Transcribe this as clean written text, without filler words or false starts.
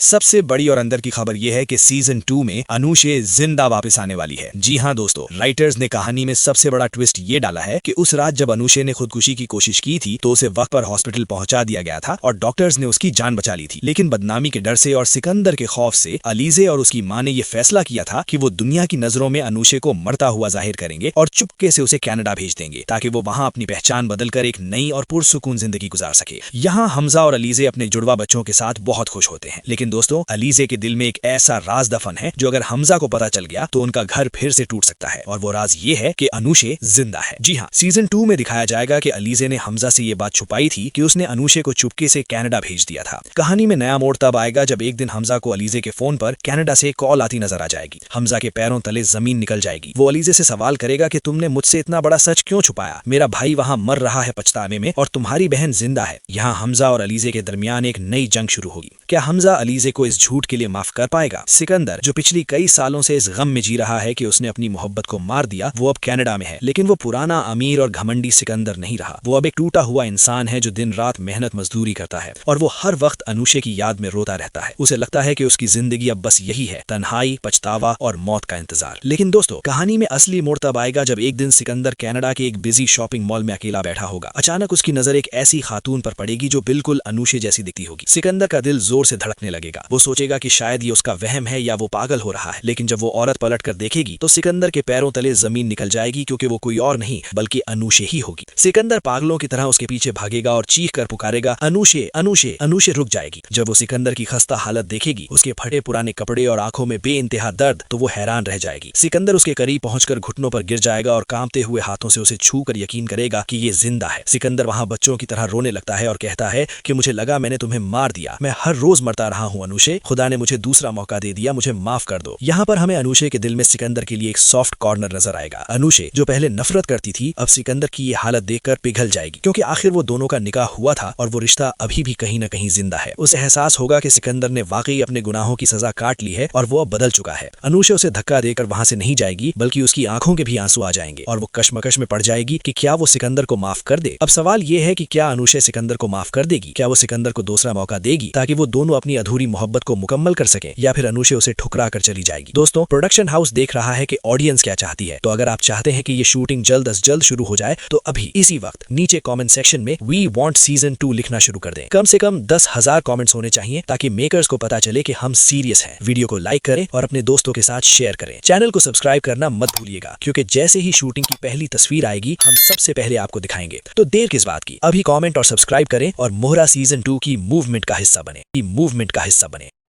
सबसे बड़ी और अंदर की खबर यह है कि सीजन 2 में अनुशे जिंदा वापस आने वाली है। जी हाँ दोस्तों, राइटर्स ने कहानी में सबसे बड़ा ट्विस्ट ये डाला है कि उस रात जब अनुशे ने खुदकुशी की कोशिश की थी तो उसे वक्त पर हॉस्पिटल पहुंचा दिया गया था और डॉक्टर्स ने उसकी जान बचा ली थी। लेकिन बदनामी के डर से और सिकंदर के खौफ से अलीजे और उसकी माँ ने यह फैसला किया था कि वो दुनिया की नजरों में अनुशे को मरता हुआ जाहिर करेंगे और चुपके से उसे कनाडा भेज देंगे ताकि वो वहां अपनी पहचान बदलकर एक नई और पुरसुकून जिंदगी गुजार सके। यहाँ हमजा और अलीजे अपने जुड़वा बच्चों के साथ बहुत खुश होते हैं, लेकिन दोस्तों अलीजे के दिल में एक ऐसा राज दफन है जो अगर हमजा को पता चल गया तो उनका घर फिर से टूट सकता है। और वो राज ये है कि अनुशे जिंदा है। जी हाँ, सीजन 2 में दिखाया जाएगा कि अलीजे ने हमजा से ये बात छुपाई थी कि उसने अनुशे को चुपके से कनाडा भेज दिया था। कहानी में नया मोड़ तब आएगा जब एक दिन हमजा को अलीजे के फोन पर कनाडा से कॉल आती नजर आ जाएगी। हमजा के पैरों तले जमीन निकल जाएगी। वो अलीजे से सवाल करेगा कि तुमने मुझसे इतना बड़ा सच क्यों छुपाया? मेरा भाई वहां मर रहा है पछतावे में और तुम्हारी बहन जिंदा है। यहाँ हमजा और अलीजे के दरमियान एक नई जंग शुरू होगी। क्या हमजा अलीजे को इस झूठ के लिए माफ कर पाएगा? सिकंदर जो पिछली कई सालों से इस गम में जी रहा है कि उसने अपनी मोहब्बत को मार दिया, वो अब कनाडा में है, लेकिन वो पुराना अमीर और घमंडी सिकंदर नहीं रहा। वो अब एक टूटा हुआ इंसान है जो दिन रात मेहनत मजदूरी करता है और वो हर वक्त अनुशे की याद में रोता रहता है। उसे लगता है कि उसकी जिंदगी अब बस यही है, तन्हाई, पछतावा और मौत का इंतजार। लेकिन दोस्तों कहानी में असली मोड़ तब आएगा जब एक दिन सिकंदर कनाडा के एक बिजी शॉपिंग मॉल में अकेला बैठा होगा। अचानक उसकी नजर एक ऐसी खातून पर पड़ेगी जो बिल्कुल अनुशे जैसी दिखती होगी। सिकंदर का दिल जोर से धड़कने लगेगा। वो सोचेगा कि शायद ये उसका वहम है या वो पागल हो रहा है। लेकिन जब वो औरत पलट कर देखेगी तो सिकंदर के पैरों तले जमीन निकल जाएगी, क्योंकि वो कोई और नहीं बल्कि अनुशे ही होगी। सिकंदर पागलों की तरह उसके पीछे भागेगा और चीख कर पुकारेगा, अनुशे अनुशे। अनुशे रुक जाएगी। जब वो सिकंदर की खस्ता हालत देखेगी, उसके फटे पुराने कपड़े और आंखों में बेइंतहा दर्द, तो वो हैरान रह जाएगी। सिकंदर उसके करीब पहुंचकर घुटनों पर गिर जाएगा और कांपते हुए हाथों से उसे छू कर यकीन करेगा कि ये जिंदा है। सिकंदर वहां बच्चों की तरह रोने लगता है और कहता है कि मुझे लगा मैंने तुम्हें मार दिया। मैं हर रोज मरता रहा हूं अनुशे, खुदा ने मुझे दूसरा मौका दे दिया, मुझे माफ कर दो। यहाँ पर हमें अनुशे के दिल में सिकंदर के लिए एक सॉफ्ट कॉर्नर नजर आएगा। अनुशे जो पहले नफरत करती थी, अब सिकंदर की ये हालत देखकर पिघल जाएगी, क्योंकि आखिर वो दोनों का निकाह हुआ था और वो रिश्ता अभी भी कहीं न कहीं जिंदा है। उसे एहसास होगा कि सिकंदर ने वाकई अपने गुनाहों की सजा काट ली है और वो अब बदल चुका है। अनुशे उसे धक्का देकर वहां से नहीं जाएगी, बल्कि उसकी आंखों के भी आंसू आ जाएंगे और वो कश्मकश में पड़ जाएगी कि क्या वो सिकंदर को माफ कर दे। अब सवाल ये है कि क्या अनुशे सिकंदर को माफ कर देगी? क्या वो सिकंदर को दूसरा मौका देगी ताकि वो दोनों अपनी अधूरी मोहब्बत को मुकम्मल कर सके, या फिर अनुशे उसे ठुकरा कर चली जाएगी? दोस्तों प्रोडक्शन हाउस देख रहा है कि ऑडियंस क्या चाहती है, तो अगर आप चाहते हैं कि ये शूटिंग जल्द अज जल्द शुरू हो जाए तो अभी इसी वक्त नीचे कमेंट सेक्शन में वी वांट सीजन 2 लिखना शुरू कर दें। कम से कम 10,000 कमेंट्स होने चाहिए ताकि मेकर्स को पता चले कि हम सीरियस हैं। वीडियो को लाइक करें और अपने दोस्तों के साथ शेयर करें। चैनल को सब्सक्राइब करना मत भूलिएगा, क्योंकि जैसे ही शूटिंग की पहली तस्वीर आएगी हम सबसे पहले आपको दिखाएंगे। तो देर किस बात की, अभी कमेंट और सब्सक्राइब करें और मोहरा सीजन 2 की मूवमेंट का हिस्सा बने।